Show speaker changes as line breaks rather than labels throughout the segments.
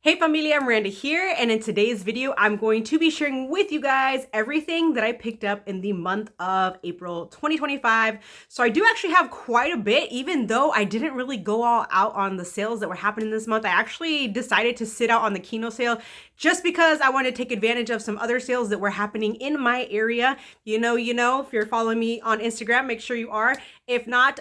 Hey familia, I'm Miranda here, and in today's video, I'm going to be sharing with you guys everything that I picked up in the month of April 2025. So I do actually have quite a bit, even though I didn't really go all out on the sales that were happening this month. I actually decided to sit out on the Kino sale just because I wanted to take advantage of some other sales that were happening in my area. You know, if you're following me on Instagram, make sure you are. If not,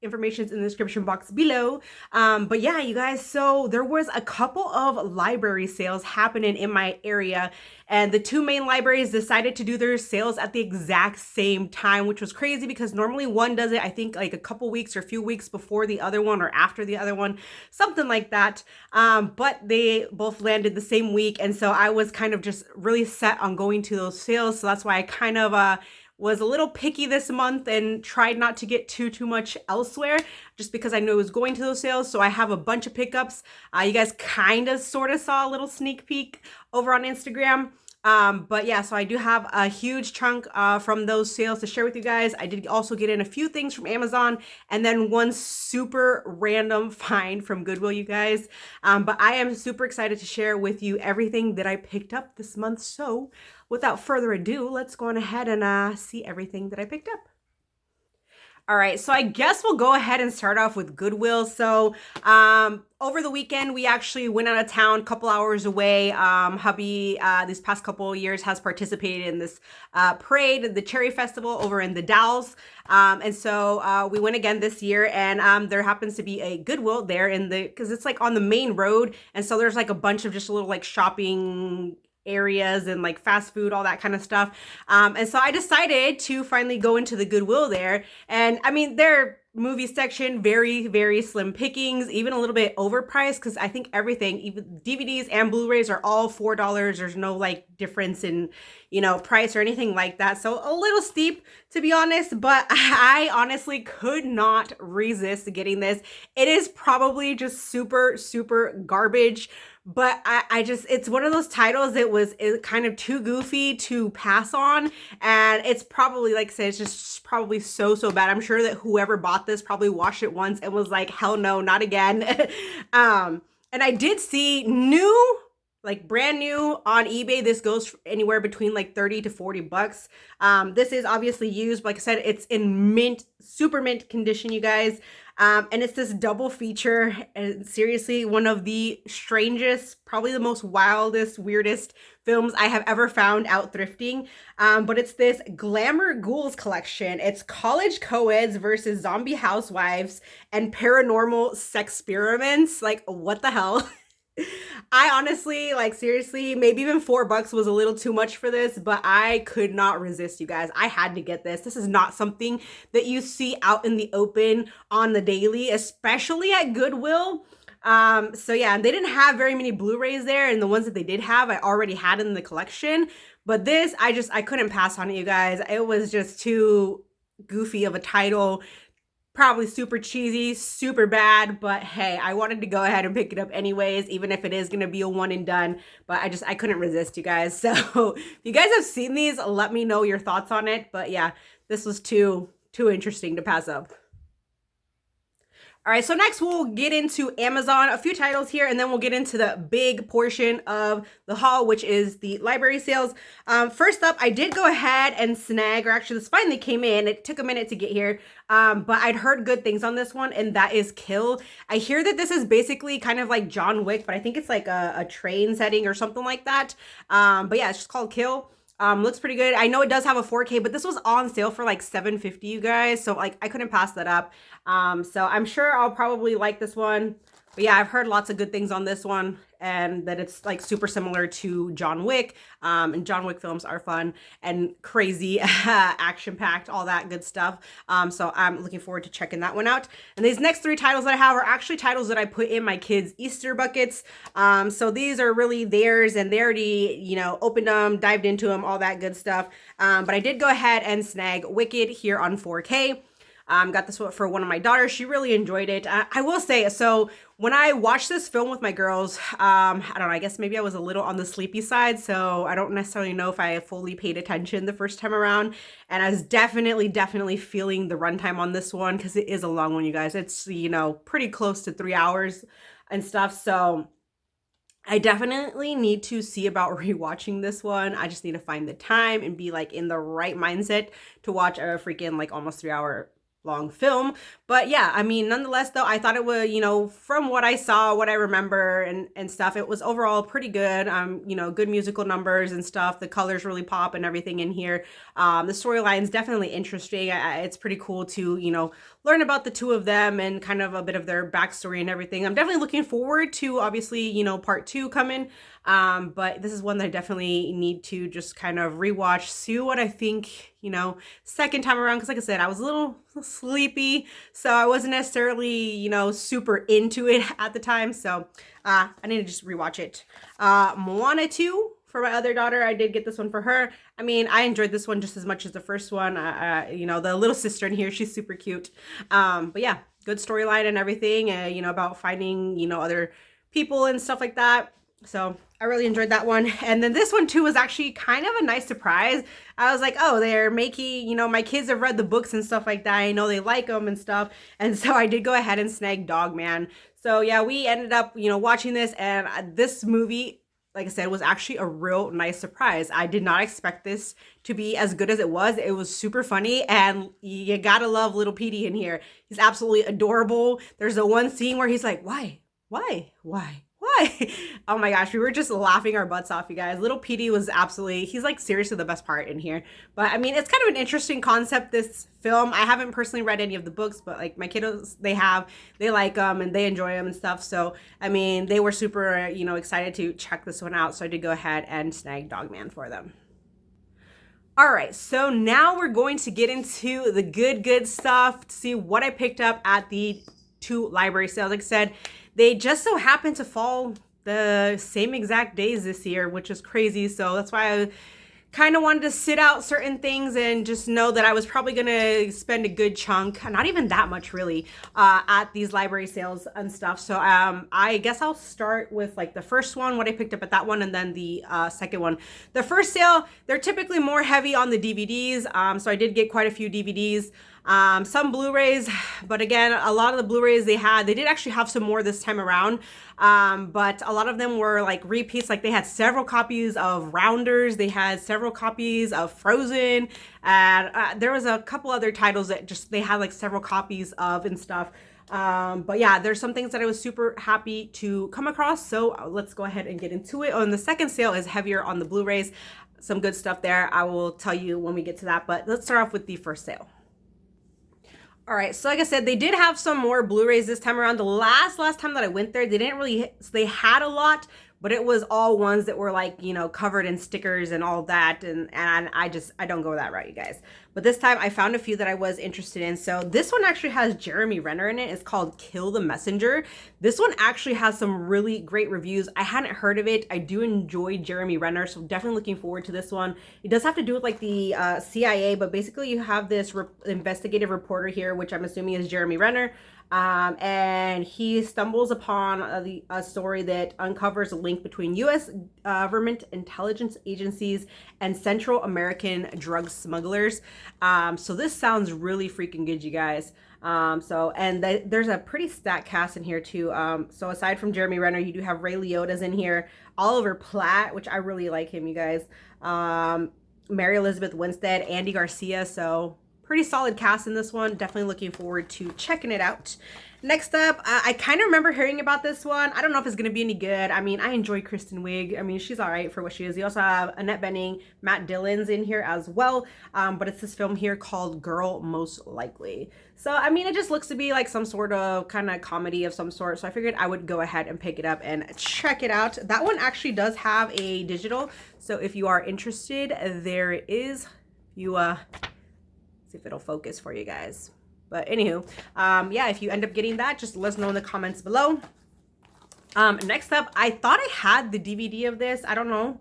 information's in the description box below. But yeah, you guys, so there was a couple of library sales happening in my area, and the two main libraries decided to do their sales at the exact same time, which was crazy because normally one does it, I think, like a couple weeks or a few weeks before the other one or after the other one, something like that. But they both landed the same week, and so I was kind of just really set on going to those sales. So that's why I kind of was a little picky this month and tried not to get too much elsewhere just because I knew I was going to those sales. So I have a bunch of pickups. You guys kind of sort of saw a little sneak peek over on Instagram. But yeah, so I do have a huge chunk from those sales to share with you guys. I did also get in a few things from Amazon and then one super random find from Goodwill, you guys. But I am super excited to share with you everything that I picked up this month. So without further ado, let's go on ahead and see everything that I picked up. All right, so I guess we'll go ahead and start off with Goodwill. So over the weekend, we actually went out of town a couple hours away. Hubby, these past couple of years, has participated in this parade, the Cherry Festival over in the Dalles. And so we went again this year, and there happens to be a Goodwill there because it's like on the main road. And so there's like a bunch of just little like shopping areas and like fast food, all that kind of stuff. And so I decided to finally go into the Goodwill there. And I mean, their movie section, very slim pickings, even a little bit overpriced because I think everything, even DVDs and Blu-rays, are all $4. There's no like difference in, price or anything like that. So a little steep, to be honest, but I honestly could not resist getting this. It is probably just super garbage, but I just, it's one of those titles that was kind of too goofy to pass on. And it's probably, like I said, it's just probably so bad. I'm sure that whoever bought this probably watched it once and was like, hell no, not again. And I did see brand new on eBay. This goes anywhere between like 30 to 40 bucks. This is obviously used. Like I said, it's in super mint condition, you guys. And it's this double feature, and seriously, one of the strangest, probably the most wildest, weirdest films I have ever found out thrifting. But it's this Glamour Ghouls collection. It's college co-eds versus zombie housewives and paranormal sex experiments. Like, what the hell? I honestly, like, seriously, maybe even $4 was a little too much for this, but I could not resist, you guys. I had to get this. This is not something that you see out in the open on the daily, especially at Goodwill. So yeah, and they didn't have very many Blu-rays there, and the ones that they did have, I already had in the collection. But this, I couldn't pass on it, you guys. It was just too goofy of a title. Probably super cheesy, super bad, but hey, I wanted to go ahead and pick it up anyways, even if it is going to be a one and done. But I couldn't resist, you guys. So if you guys have seen these, let me know your thoughts on it. But yeah, this was too interesting to pass up. All right, so next we'll get into Amazon, a few titles here, and then we'll get into the big portion of the haul, which is the library sales. First up, I did go ahead and snag, or actually this finally came in. It took a minute to get here, but I'd heard good things on this one, and that is Kill. I hear that this is basically kind of like John Wick, but I think it's like a train setting or something like that. But yeah, it's just called Kill. Looks pretty good. I know it does have a 4K, but this was on sale for like $7.50, you guys. So like I couldn't pass that up. So I'm sure I'll probably like this one. But yeah, I've heard lots of good things on this one, and that it's like super similar to John Wick. And John Wick films are fun and crazy, action-packed, all that good stuff. So I'm looking forward to checking that one out. And these next three titles that I have are actually titles that I put in my kids' Easter buckets. So these are really theirs, and they already, opened them, dived into them, all that good stuff. But I did go ahead and snag Wicked here on 4K. Got this one for one of my daughters. She really enjoyed it. I will say, so when I watched this film with my girls, I don't know, I guess maybe I was a little on the sleepy side, so I don't necessarily know if I fully paid attention the first time around. And I was definitely feeling the runtime on this one, because it is a long one, you guys. It's, pretty close to 3 hours and stuff. So I definitely need to see about rewatching this one. I just need to find the time and be like in the right mindset to watch a freaking like almost 3 hour long film. But yeah, I mean, nonetheless though, I thought it was, from what I saw, what I remember and stuff, it was overall pretty good. Good musical numbers and stuff. The colors really pop and everything in here. The storyline is definitely interesting. It's pretty cool to, learn about the two of them and kind of a bit of their backstory and everything. I'm definitely looking forward to obviously, part two coming. But this is one that I definitely need to just kind of rewatch, see what I think, second time around. Cause like I said, I was a little sleepy, so I wasn't necessarily, super into it at the time. So I need to just rewatch it. Moana 2 for my other daughter. I did get this one for her. I mean, I enjoyed this one just as much as the first one. The little sister in here, she's super cute. But yeah, good storyline and everything, about finding, other people and stuff like that. So I really enjoyed that one. And then this one too was actually kind of a nice surprise. I was like, oh, they're making, my kids have read the books and stuff like that. I know they like them and stuff. And so I did go ahead and snag Dog Man. So yeah, we ended up, watching this, and this movie, like I said, was actually a real nice surprise. I did not expect this to be as good as it was. It was super funny, and you gotta love little Petey in here. He's absolutely adorable. There's the one scene where he's like, why? Oh my gosh, we were just laughing our butts off, you guys. Little Petey was he's like seriously the best part in here. But I mean, it's kind of an interesting concept, this film. I haven't personally read any of the books, but like my kiddos, they like them and they enjoy them and stuff. So, I mean, they were super, excited to check this one out. So I did go ahead and snag Dog Man for them. All right, so now we're going to get into the good stuff to see what I picked up at the 2 library sales. Like I said, they just so happen to fall the same exact days this year, which is crazy. So that's why I kind of wanted to sit out certain things and just know that I was probably going to spend a good chunk, not even that much really, at these library sales and stuff. So I guess I'll start with like the first one, what I picked up at that one, and then the second one. The first sale, they're typically more heavy on the DVDs. So I did get quite a few DVDs. Some Blu-rays, but again, a lot of the Blu-rays they did actually have some more this time around. But a lot of them were like repeats. Like they had several copies of Rounders. They had several copies of Frozen. And there was a couple other titles that they had like several copies of and stuff. But yeah, there's some things that I was super happy to come across. So let's go ahead and get into it. Oh, and the second sale is heavier on the Blu-rays. Some good stuff there. I will tell you when we get to that. But let's start off with the first sale. All right, so like I said, they did have some more Blu-rays this time around. The last time that I went there, they had a lot, but it was all ones that were like, covered in stickers and all that. And I don't go that route, you guys. But this time I found a few that I was interested in. So this one actually has Jeremy Renner in it. It's called Kill the Messenger. This one actually has some really great reviews. I hadn't heard of it. I do enjoy Jeremy Renner, so definitely looking forward to this one. It does have to do with like the CIA, but basically you have this investigative reporter here, which I'm assuming is Jeremy Renner. And he stumbles upon a story that uncovers a link between U.S. government intelligence agencies and Central American drug smugglers. So this sounds really freaking good, you guys. There's a pretty stacked cast in here too. So aside from Jeremy Renner, you do have Ray Liotta's in here, Oliver Platt, which I really like him, you guys. Mary Elizabeth Winstead, Andy Garcia. So pretty solid cast in this one. Definitely looking forward to checking it out. Next up, I kind of remember hearing about this one. I don't know if it's going to be any good. I mean, I enjoy Kristen Wiig. I mean, she's all right for what she is. You also have Annette Bening, Matt Dillon's in here as well. But it's this film here called Girl Most Likely. So, I mean, it just looks to be like some sort of kind of comedy of some sort. So I figured I would go ahead and pick it up and check it out. That one actually does have a digital. So if you are interested, there is, see if it'll focus for you guys. But anywho, yeah, if you end up getting that, just let us know in the comments below. Next up, I thought I had the DVD of this. I don't know.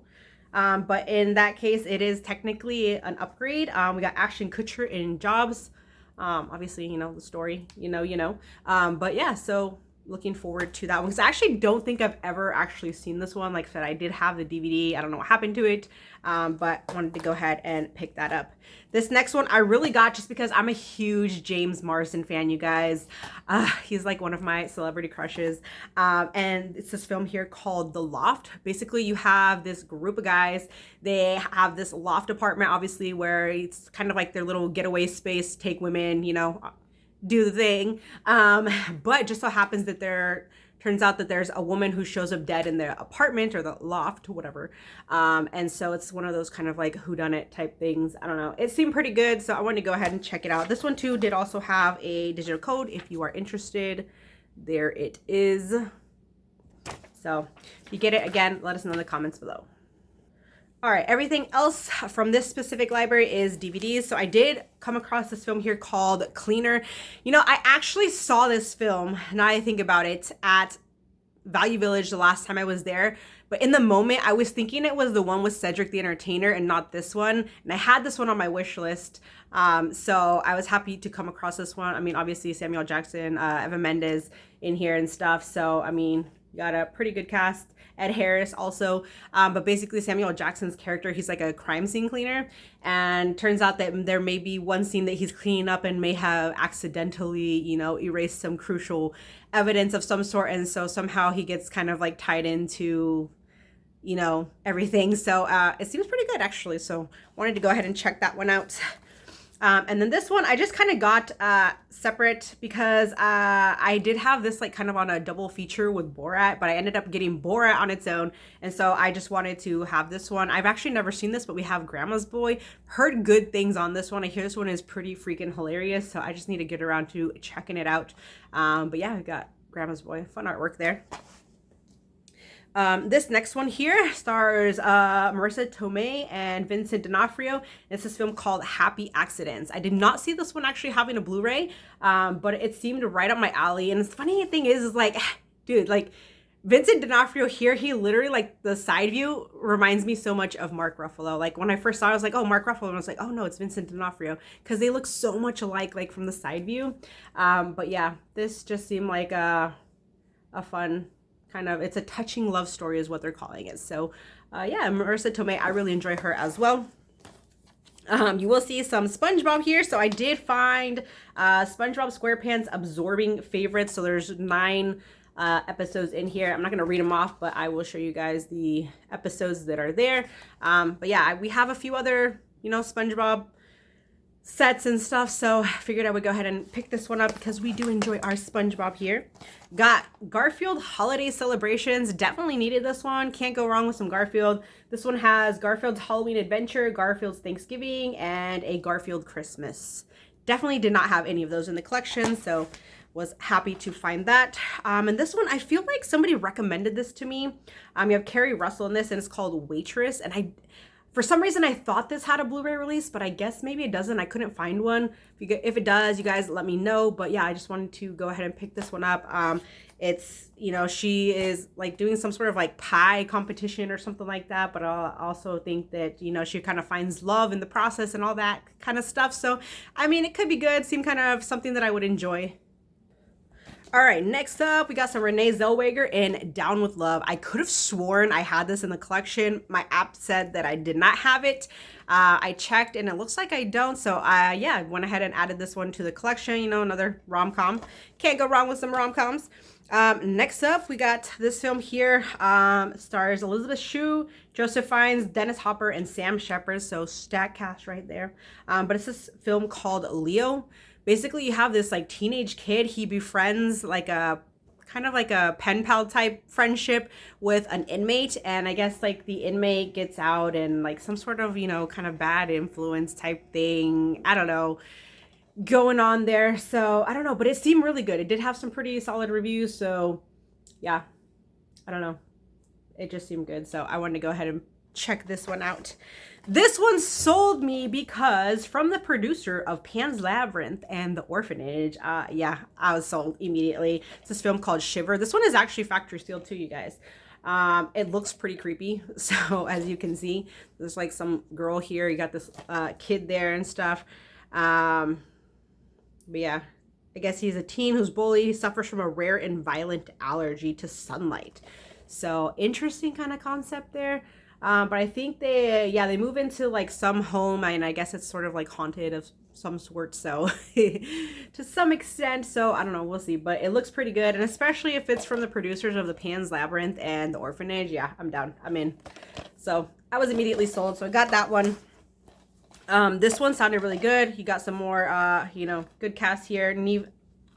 But in that case, it is technically an upgrade. We got Ashton Kutcher in Jobs. Obviously, the story, But yeah, so looking forward to that one because I actually don't think I've ever actually seen this one. Like I said, I did have the DVD. I don't know what happened to it, but I wanted to go ahead and pick that up. This next one I really got just because I'm a huge James Marsden fan, you guys. He's like one of my celebrity crushes. And it's this film here called The Loft. Basically, you have this group of guys. They have this loft apartment, obviously, where it's kind of like their little getaway space, take women, you know, do the thing. But just so happens that turns out that there's a woman who shows up dead in the apartment or the loft, whatever. And so it's one of those kind of like whodunit type things. I don't know. It seemed pretty good, so I wanted to go ahead and check it out. This one too did also have a digital code if you are interested. There it is. So if you get it, again, let us know in the comments below. All right, everything else from this specific library is DVDs. So I did come across this film here called Cleaner. You know, I actually saw this film, now I think about it, at Value Village the last time I was there. But in the moment, I was thinking it was the one with Cedric the Entertainer and not this one. And I had this one on my wish list. So I was happy to come across this one. I mean, obviously Samuel Jackson, Eva Mendes in here and stuff. So, I mean, got a pretty good cast. Ed Harris also, but basically Samuel Jackson's character, he's like a crime scene cleaner, and turns out that there may be one scene that he's cleaning up and may have accidentally, you know, erased some crucial evidence of some sort, and so somehow he gets kind of like tied into, you know, everything. So it seems pretty good actually, so wanted to go ahead and check that one out. And then this one I just kind of got separate because I did have this like kind of on a double feature with Borat, but I ended up getting Borat on its own. And so I just wanted to have this one. I've actually never seen this, but we have Grandma's Boy. Heard good things on this one. I hear this one is pretty freaking hilarious. So I just need to get around to checking it out. But yeah, I got Grandma's Boy. Fun artwork there. This next one here stars Marissa Tomei and Vincent D'Onofrio. It's this film called Happy Accidents. I did not see this one actually having a Blu-ray, but it seemed right up my alley. And the funny thing is like, dude, like Vincent D'Onofrio here, he literally, like, the side view reminds me so much of Mark Ruffalo. Like, when I first saw it, I was like, oh, Mark Ruffalo. And I was like, oh, no, it's Vincent D'Onofrio. Because they look so much alike, like, from the side view. But yeah, this just seemed like a fun kind of, it's a touching love story is what they're calling it. So yeah, Marissa Tomei, I really enjoy her as well. You will see some SpongeBob here. So I did find SpongeBob SquarePants absorbing favorites. So there's 9 episodes in here. I'm not going to read them off, but I will show you guys the episodes that are there. But yeah, we have a few other, you know, SpongeBob sets and stuff, so I figured I would go ahead and pick this one up because we do enjoy our SpongeBob here. Got Garfield Holiday Celebrations. Definitely needed this one. Can't go wrong with some Garfield. This one has Garfield's Halloween Adventure, Garfield's Thanksgiving, and a Garfield Christmas. Definitely did not have any of those in the collection, so was happy to find that. And this one, I feel like somebody recommended this to me. You have Carrie Russell in this, and it's called Waitress, and for some reason, I thought this had a Blu-ray release, but I guess maybe it doesn't. I couldn't find one. If it does, you guys let me know. But yeah, I just wanted to go ahead and pick this one up. It's, you know, she is like doing some sort of like pie competition or something like that. But I also think that, you know, she kind of finds love in the process and all that kind of stuff. So, I mean, it could be good. Seemed kind of something that I would enjoy. All right, next up, we got some Renee Zellweger in Down with Love. I could have sworn I had this in the collection. My app said that I did not have it. I checked and it looks like I don't. So yeah, I went ahead and added this one to the collection. You know, another rom-com. Can't go wrong with some rom-coms. Next up, we got this film here. Stars Elizabeth Shue, Joseph Fiennes, Dennis Hopper, and Sam Shepard. So stack cast right there. But it's this film called Leo. Basically, you have this like teenage kid. He befriends like a kind of like a pen pal type friendship with an inmate. And I guess like the inmate gets out and like some sort of, you know, kind of bad influence type thing. I don't know, going on there. So I don't know, but it seemed really good. It did have some pretty solid reviews. So yeah, I don't know. It just seemed good. So I wanted to go ahead and check this one out. This one sold me because from the producer of Pan's Labyrinth and The Orphanage, yeah, I was sold immediately. It's this film called Shiver. This one is actually factory sealed too, you guys. It looks pretty creepy. So as you can see, there's like some girl here. You got this kid there and stuff. But yeah, I guess he's a teen who's bullied. He suffers from a rare and violent allergy to sunlight. So interesting kind of concept there. But I think they move into like some home, and I guess it's sort of like haunted of some sort. So to some extent, so I don't know, we'll see. But it looks pretty good, and especially if it's from the producers of the Pan's Labyrinth and The Orphanage, yeah, I'm down. I'm in. So I was immediately sold. So I got that one. This one sounded really good. You got some more, good cast here. Neve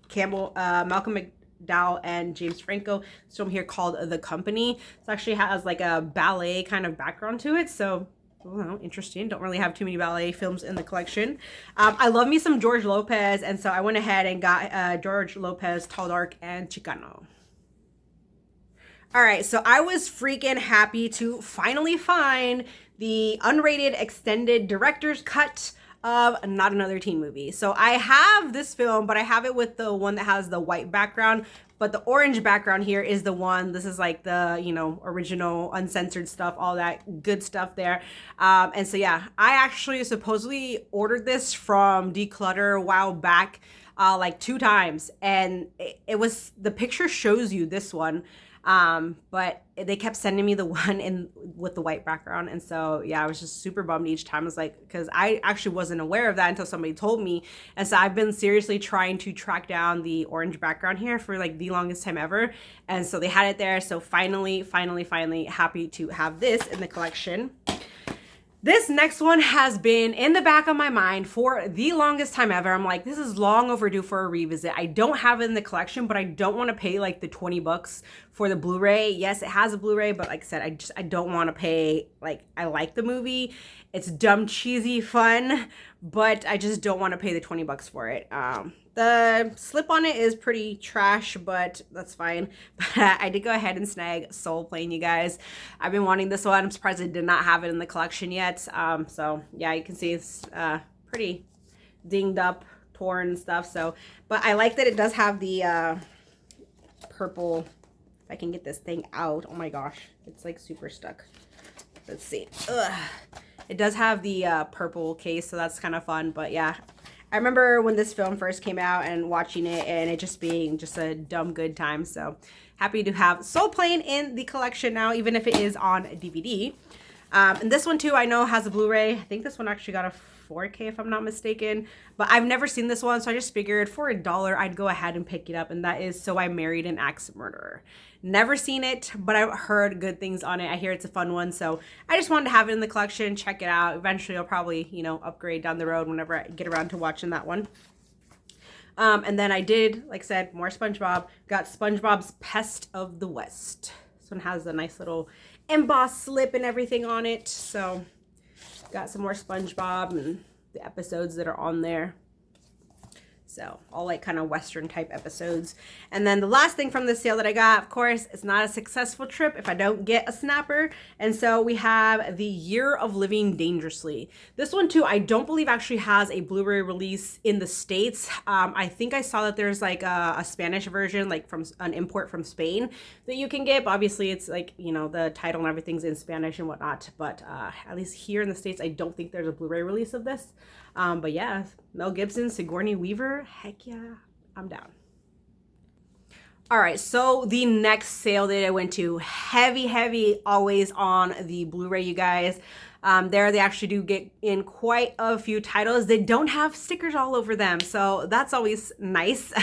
Campbell, Malcolm McDowell, and James Franco. This film here called The Company. It actually has like a ballet kind of background to it. So, well, interesting. Don't really have too many ballet films in the collection. I love me some George Lopez. And so I went ahead and got George Lopez, Tall, Dark, and Chicano. All right, so I was freaking happy to finally find the unrated extended director's cut of Not Another Teen Movie. So I have this film, but I have it with the one that has the white background, but the orange background here is the one. This is like the, original uncensored stuff, all that good stuff there. And so, yeah, I actually supposedly ordered this from Declutter a while back, like 2 times. And it was, the picture shows you this one. But they kept sending me the one with the white background. And so, yeah, I was just super bummed each time. I was like, because I actually wasn't aware of that until somebody told me. And so I've been seriously trying to track down the orange background here for like the longest time ever. And so they had it there. So finally happy to have this in the collection. This next one has been in the back of my mind for the longest time ever. I'm like, this is long overdue for a revisit. I don't have it in the collection, but I don't want to pay like the $20 for the Blu-ray. Yes, it has a Blu-ray, but like I said, I don't want to pay. Like, I like the movie. It's dumb, cheesy, fun, but I just don't want to pay the $20 for it. The slip on it is pretty trash, but that's fine. But I did go ahead and snag Soul Plane, you guys. I've been wanting this one. I'm surprised I did not have it in the collection yet. So yeah, you can see it's pretty dinged up, torn and stuff. So, but I like that it does have the purple. If I can get this thing out. Oh my gosh, it's like super stuck. Let's see. Ugh. It does have the purple case, so that's kind of fun. But yeah, I remember when this film first came out and watching it and it just being just a dumb good time. So happy to have Soul Plane in the collection now, even if it is on DVD. And this one too, I know has a Blu-ray. I think this one actually got a 4K if I'm not mistaken, but I've never seen this one, so I just figured for $1 I'd go ahead and pick it up, and that is So I Married an Axe Murderer. Never seen it, but I've heard good things on it. I hear it's a fun one, so I just wanted to have it in the collection, check it out. Eventually I'll probably, upgrade down the road whenever I get around to watching that one. And then I did, like I said, more SpongeBob. Got SpongeBob's Pest of the West. This one has a nice little embossed slip and everything on it, so got some more SpongeBob and the episodes that are on there. So all like kind of Western type episodes. And then the last thing from the sale that I got, of course, it's not a successful trip if I don't get a snapper. And so we have The Year of Living Dangerously. This one too, I don't believe actually has a Blu-ray release in the States. I think I saw that there's like a Spanish version, like from an import from Spain that you can get. But obviously it's like, the title and everything's in Spanish and whatnot. But at least here in the States, I don't think there's a Blu-ray release of this. But yeah, Mel Gibson, Sigourney Weaver, heck yeah, I'm down. All right, so the next sale that I went to, heavy, always on the Blu-ray, you guys. There they actually do get in quite a few titles. They don't have stickers all over them, so that's always nice.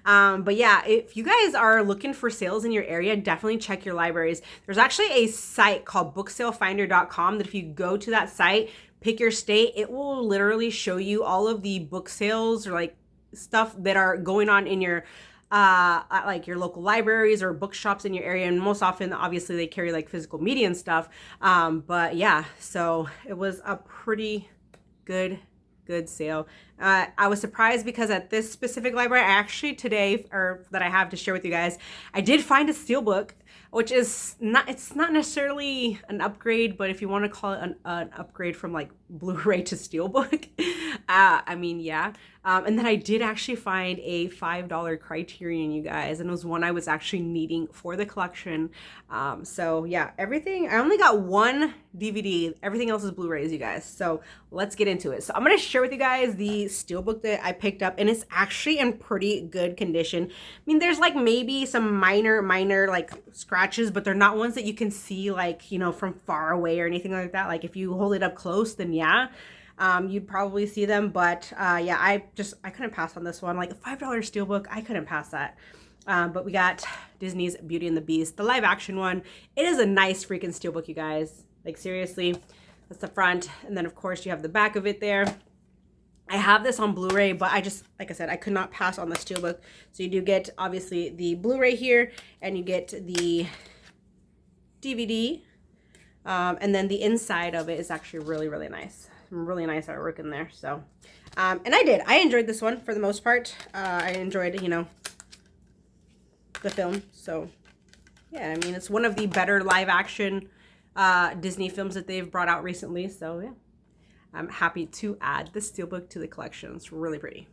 But yeah, if you guys are looking for sales in your area, definitely check your libraries. There's actually a site called booksalefinder.com that if you go to that site, pick your state, it will literally show you all of the book sales or like stuff that are going on in your like your local libraries or bookshops in your area. And most often, obviously, they carry like physical media and stuff. But yeah, so it was a pretty good sale. I was surprised because at this specific library, I actually today, or that I have to share with you guys, I did find a steelbook, which is it's not necessarily an upgrade, but if you want to call it an upgrade from like Blu-ray to steelbook, I mean, yeah. And then I did actually find a $5 Criterion, you guys, and it was one I was actually needing for the collection. So yeah, everything, I only got one DVD. Everything else is Blu-rays, you guys. So let's get into it. So I'm going to share with you guys the steelbook that I picked up, and it's actually in pretty good condition. I mean, there's like maybe some minor like scratches, but they're not ones that you can see like, you know, from far away or anything like that. Like if you hold it up close, then yeah. You'd probably see them, but yeah, I couldn't pass on this one. Like a $5 steelbook, I couldn't pass that. But we got Disney's Beauty and the Beast, the live action one. It is a nice freaking steelbook, you guys. Like seriously, that's the front, and then of course you have the back of it there. I have this on Blu-ray, but I just, like I said, I could not pass on the steelbook. So you do get obviously the Blu-ray here, and you get the DVD, and then the inside of it is actually really nice. Really nice artwork in there. So and I enjoyed this one for the most part. I enjoyed, you know, the film. So yeah, I mean, it's one of the better live action Disney films that they've brought out recently. So yeah, I'm happy to add the steelbook to the collection. It's really pretty.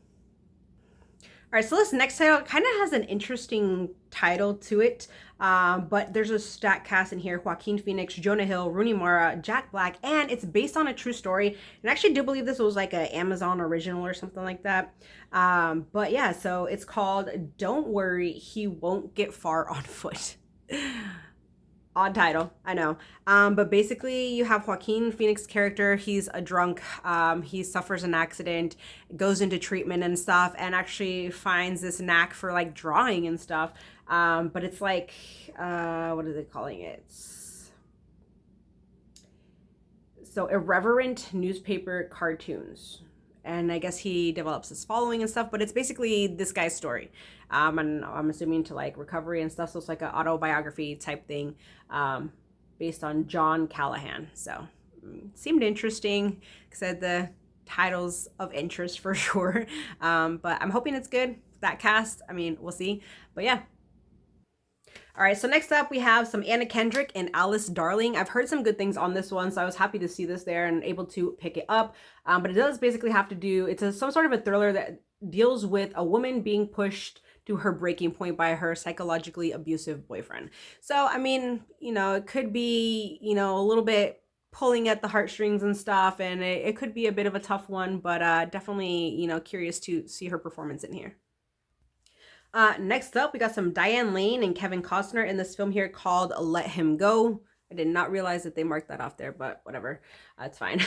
All right, so this next title kind of has an interesting title to it, but there's a stat cast in here: Joaquin Phoenix, Jonah Hill, Rooney Mara, Jack Black, and it's based on a true story. And I actually do believe this was like an Amazon original or something like that. But yeah, so it's called Don't Worry, He Won't Get Far on Foot. Odd title, I know. But basically you have Joaquin Phoenix's character. He's a drunk. He suffers an accident, goes into treatment and stuff, and actually finds this knack for like drawing and stuff. But it's like, what are they calling it? So irreverent newspaper cartoons. And I guess he develops his following and stuff, but it's basically this guy's story. And I'm assuming to like recovery and stuff. So it's like an autobiography type thing, based on John Callahan. So seemed interesting. Said the titles of interest for sure. But I'm hoping it's good. That cast, I mean, we'll see. But yeah. All right, so next up we have some Anna Kendrick and Alice Darling. I've heard some good things on this one, so I was happy to see this there and able to pick it up. But it does basically have to do, some sort of a thriller that deals with a woman being pushed to her breaking point by her psychologically abusive boyfriend. So, I mean, you know, it could be, you know, a little bit pulling at the heartstrings and stuff, and it could be a bit of a tough one, but definitely, you know, curious to see her performance in here. Next up, we got some Diane Lane and Kevin Costner in this film here called Let Him Go. I did not realize that they marked that off there, but whatever. It's fine.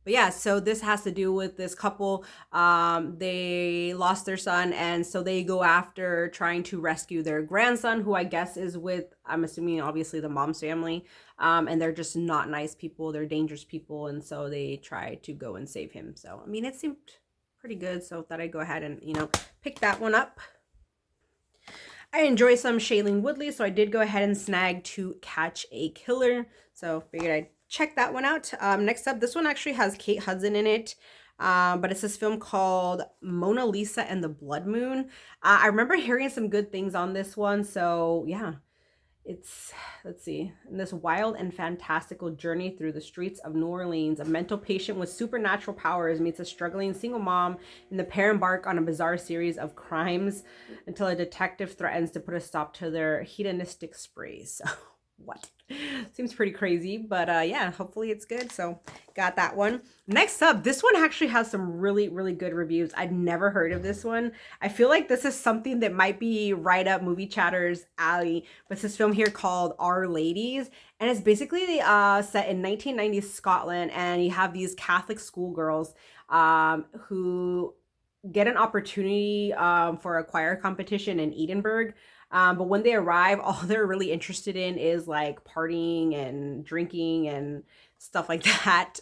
But yeah, so this has to do with this couple. They lost their son, and so they go after trying to rescue their grandson, who I guess is with, I'm assuming, obviously the mom's family. And they're just not nice people. They're dangerous people, and so they try to go and save him. So, I mean, it seemed pretty good, so thought I'd go ahead and, you know, pick that one up. I enjoy some Shailene Woodley, so I did go ahead and snag To Catch a Killer. So figured I'd check that one out. Next up, this one actually has Kate Hudson in it. But it's this film called Mona Lisa and the Blood Moon. I remember hearing some good things on this one, so yeah. It's, let's see, in this wild and fantastical journey through the streets of New Orleans, a mental patient with supernatural powers meets a struggling single mom, and the pair embark on a bizarre series of crimes until a detective threatens to put a stop to their hedonistic sprees. So, what? Seems pretty crazy, but yeah, hopefully it's good. So got that one. Next up, this one actually has some really good reviews. I'd never heard of this one. I feel like this is something that might be right up Movie Chatter's alley, but it's this film here called Our Ladies, and it's basically set in 1990s Scotland, and you have these Catholic schoolgirls who get an opportunity for a choir competition in Edinburgh. But when they arrive, all they're really interested in is like partying and drinking and stuff like that.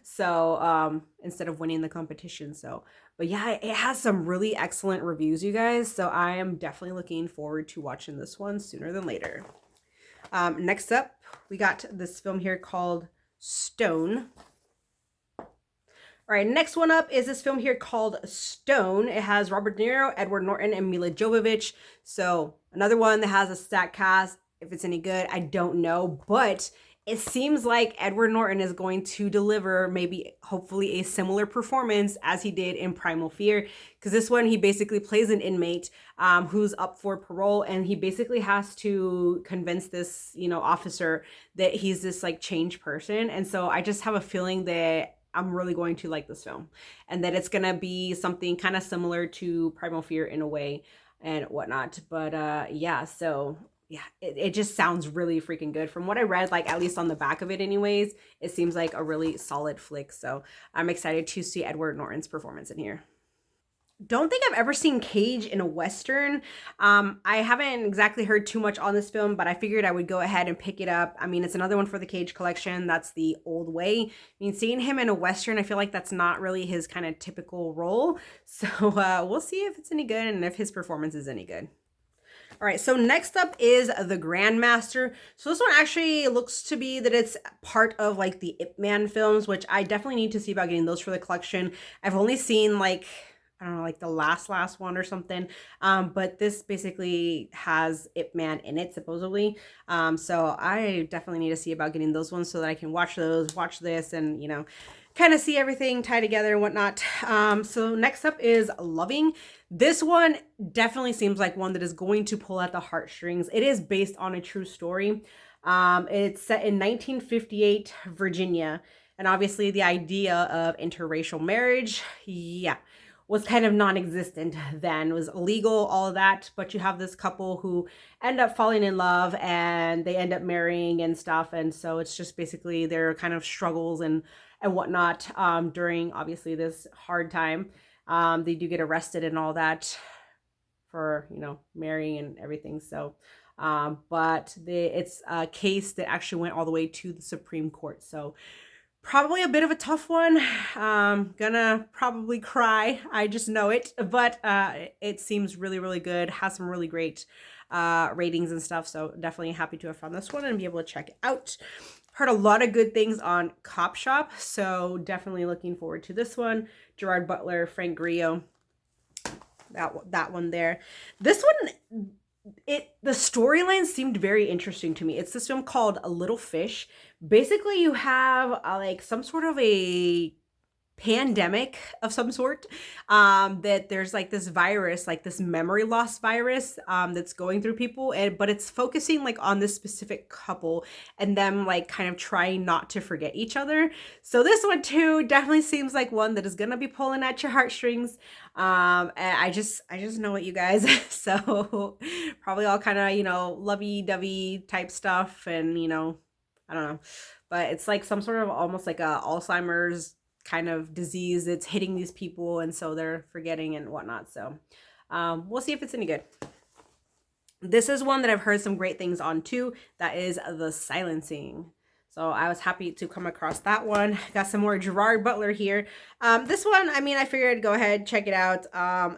So instead of winning the competition. So, but yeah, it has some really excellent reviews, you guys. So I am definitely looking forward to watching this one sooner than later. Next up, we got this film here called Stone. All right, next one up is this film here called Stone. It has Robert De Niro, Edward Norton, and Mila Jovovich. So another one that has a stacked cast. If it's any good, I don't know, but it seems like Edward Norton is going to deliver maybe hopefully a similar performance as he did in Primal Fear, because this one he basically plays an inmate who's up for parole, and he basically has to convince this, you know, officer that he's this like changed person. And so I just have a feeling that I'm really going to like this film, and that it's gonna be something kind of similar to Primal Fear in a way and whatnot. But yeah, so yeah, it just sounds really freaking good. From what I read, like at least on the back of it anyways, it seems like a really solid flick. So I'm excited to see Edward Norton's performance in here. Don't think I've ever seen Cage in a Western. I haven't exactly heard too much on this film, but I figured I would go ahead and pick it up. I mean, it's another one for the Cage collection. That's The Old Way. I mean, seeing him in a Western, I feel like that's not really his kind of typical role. So we'll see if it's any good and if his performance is any good. All right, so next up is the Grandmaster. So this one actually looks to be that it's part of like the Ip Man films, which I definitely need to see about getting those for the collection. I've only seen like, I don't know, like the last one or something. But this basically has Ip Man in it, supposedly. So I definitely need to see about getting those ones so that I can watch those, watch this, and, you know, kind of see everything tie together and whatnot. So next up is Loving. This one definitely seems like one that is going to pull at the heartstrings. It is based on a true story. It's set in 1958 Virginia, and obviously the idea of interracial marriage, yeah, was kind of non-existent then. It was illegal, all of that, but you have this couple who end up falling in love and they end up marrying and stuff. And so it's just basically their kind of struggles and whatnot during obviously this hard time. They do get arrested and all that for, you know, marrying and everything. So but it's a case that actually went all the way to the Supreme Court. So probably a bit of a tough one. Gonna probably cry. I just know it. But it seems really, really good. Has some really great ratings and stuff. So definitely happy to have found this one and be able to check it out. Heard a lot of good things on Cop Shop. So definitely looking forward to this one. Gerard Butler, Frank Grillo. That one there. This one, the storyline seemed very interesting to me. It's this film called A Little Fish. Basically, you have like some sort of a pandemic of some sort, that there's like this virus, like this memory loss virus, that's going through people, but it's focusing like on this specific couple and them like kind of trying not to forget each other. So this one too definitely seems like one that is gonna be pulling at your heartstrings. And I just know it, you guys. So probably all kind of, you know, lovey-dovey type stuff, and, you know, I don't know, but it's like some sort of almost like a Alzheimer's kind of disease that's hitting these people, and so they're forgetting and whatnot. So we'll see if it's any good. This is one that I've heard some great things on too. That is The Silencing. So I was happy to come across that one. Got some more Gerard Butler here. This one, I mean, I figured I'd go ahead, check it out.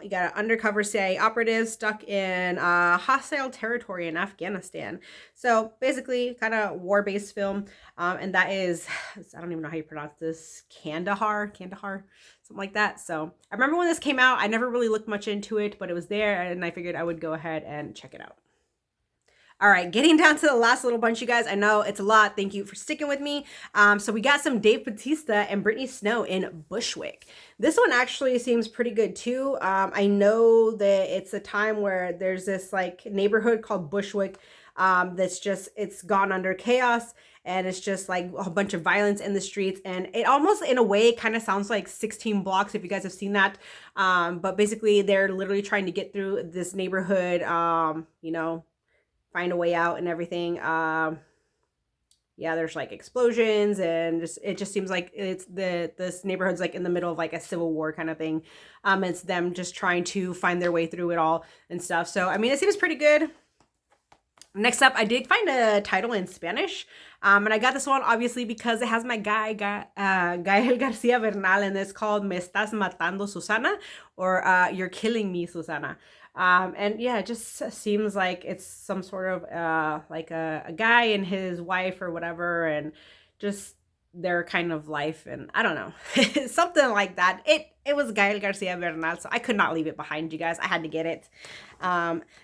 You got an undercover CIA operative stuck in hostile territory in Afghanistan. So basically kind of war-based film. And that is, I don't even know how you pronounce this, Kandahar, something like that. So I remember when this came out, I never really looked much into it, but it was there and I figured I would go ahead and check it out. All right, getting down to the last little bunch, you guys. I know it's a lot. Thank you for sticking with me. So we got some Dave Bautista and Brittany Snow in Bushwick. This one actually seems pretty good too. I know that it's a time where there's this like neighborhood called Bushwick that's just, it's gone under chaos, and it's just like a bunch of violence in the streets, and it almost in a way kind of sounds like 16 Blocks, if you guys have seen that. But basically they're literally trying to get through this neighborhood, you know, find a way out and everything. Yeah, there's like explosions, and it just seems like it's this neighborhood's like in the middle of like a civil war kind of thing. It's them just trying to find their way through it all and stuff. So I mean, it seems pretty good. Next up, I did find a title in Spanish, and I got this one obviously because it has my guy Gael Garcia Bernal, and it's called Me Estás Matando, Susana, or You're Killing Me, Susana. And yeah, it just seems like it's some sort of like a guy and his wife or whatever, and just their kind of life, and I don't know, something like that. It was Gael Garcia Bernal, so I could not leave it behind, you guys. I had to get it.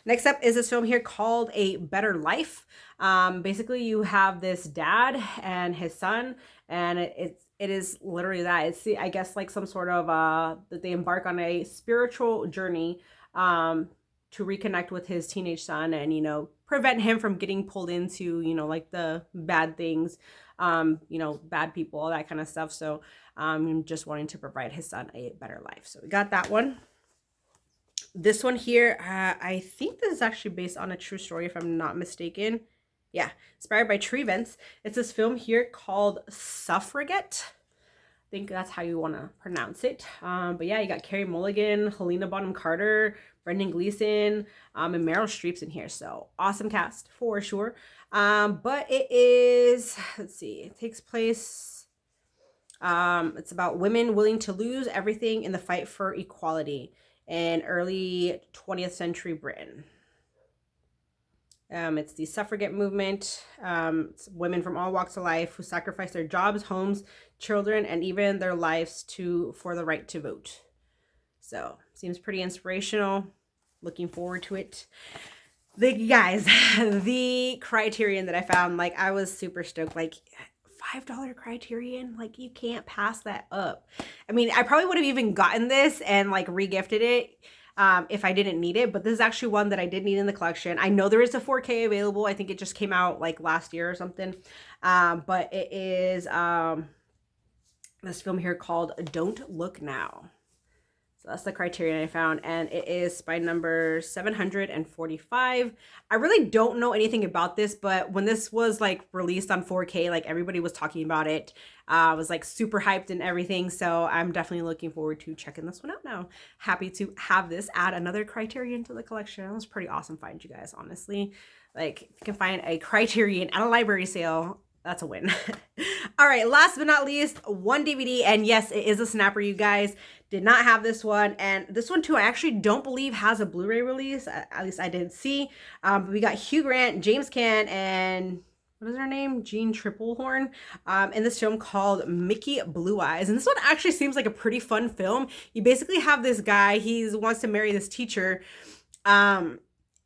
Next up is this film here called A Better Life. Basically, you have this dad and his son, and it is literally that. It's I guess like some sort of that they embark on a spiritual journey to reconnect with his teenage son, and you know, prevent him from getting pulled into, you know, like the bad things, you know, bad people, all that kind of stuff. So just wanting to provide his son a better life. So we got that one. This one here, I think this is actually based on a true story, if I'm not mistaken. Yeah, inspired by true events. It's this film here called Suffragette. I think that's how you want to pronounce it. But yeah, you got Carey Mulligan, Helena Bonham Carter, Brendan Gleeson, and Meryl Streep's in here. So awesome cast for sure. But it is, let's see, it takes place, it's about women willing to lose everything in the fight for equality in early 20th century Britain. It's the suffragette movement. It's women from all walks of life who sacrifice their jobs, homes, children, and even their lives for the right to vote. So seems pretty inspirational. Looking forward to it. Guys, the Criterion that I found, like, I was super stoked. Like, $5 Criterion, like, you can't pass that up. I mean, I probably would have even gotten this and like regifted it if I didn't need it, but this is actually one that I did need in the collection. I know there is a 4K available. I think it just came out like last year or something. But it is this film here called Don't Look Now. So that's the Criterion I found, and it is by number 745. I really don't know anything about this, but when this was like released on 4K, like everybody was talking about it. I was like super hyped and everything, so I'm definitely looking forward to checking this one out now. Happy to have this add another Criterion to the collection. It was pretty awesome find, you guys, honestly. Like, if you can find a Criterion at a library sale, that's a win. All right, last but not least, one DVD, and yes, it is a snapper, you guys. Did not have this one, and this one too, I actually don't believe has a Blu-ray release. At least I didn't see. But we got Hugh Grant, James Caan, and what is her name? Jean Triplehorn, in this film called Mickey Blue Eyes. And this one actually seems like a pretty fun film. You basically have this guy, he wants to marry this teacher.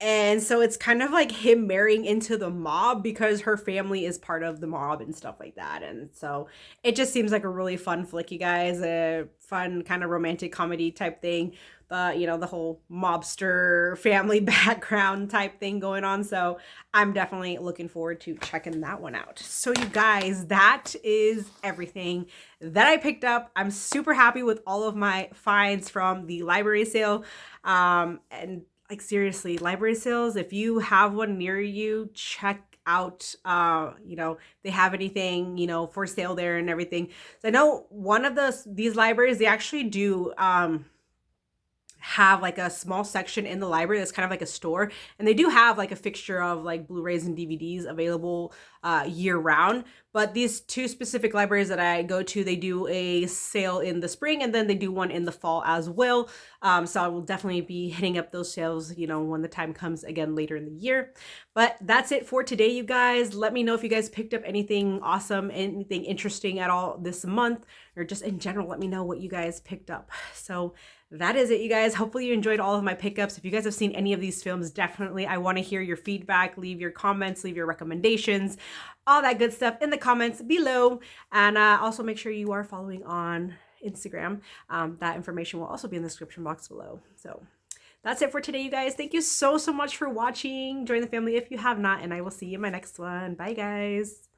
And so it's kind of like him marrying into the mob because her family is part of the mob and stuff like that. And so it just seems like a really fun flick, you guys. A fun kind of romantic comedy type thing. But, you know, the whole mobster family background type thing going on. So I'm definitely looking forward to checking that one out. So you guys, that is everything that I picked up. I'm super happy with all of my finds from the library sale. And like, seriously, library sales, if you have one near you, check out, you know, they have anything, you know, for sale there and everything. So I know one of these libraries, they actually do have like a small section in the library that's kind of like a store, and they do have like a fixture of like Blu-rays and DVDs available year round. But these two specific libraries that I go to, they do a sale in the spring, and then they do one in the fall as well. So I will definitely be hitting up those sales, you know, when the time comes again later in the year. But that's it for today, you guys. Let me know if you guys picked up anything awesome, anything interesting at all this month, or just in general, let me know what you guys picked up. So that is it, you guys. Hopefully you enjoyed all of my pickups. If you guys have seen any of these films, definitely I want to hear your feedback. Leave your comments, leave your recommendations, all that good stuff in the comments below. And also make sure you are following on Instagram. That information will also be in the description box below. So that's it for today, you guys. Thank you so much for watching. Join the family if you have not, and I will see you in my next one. Bye, guys.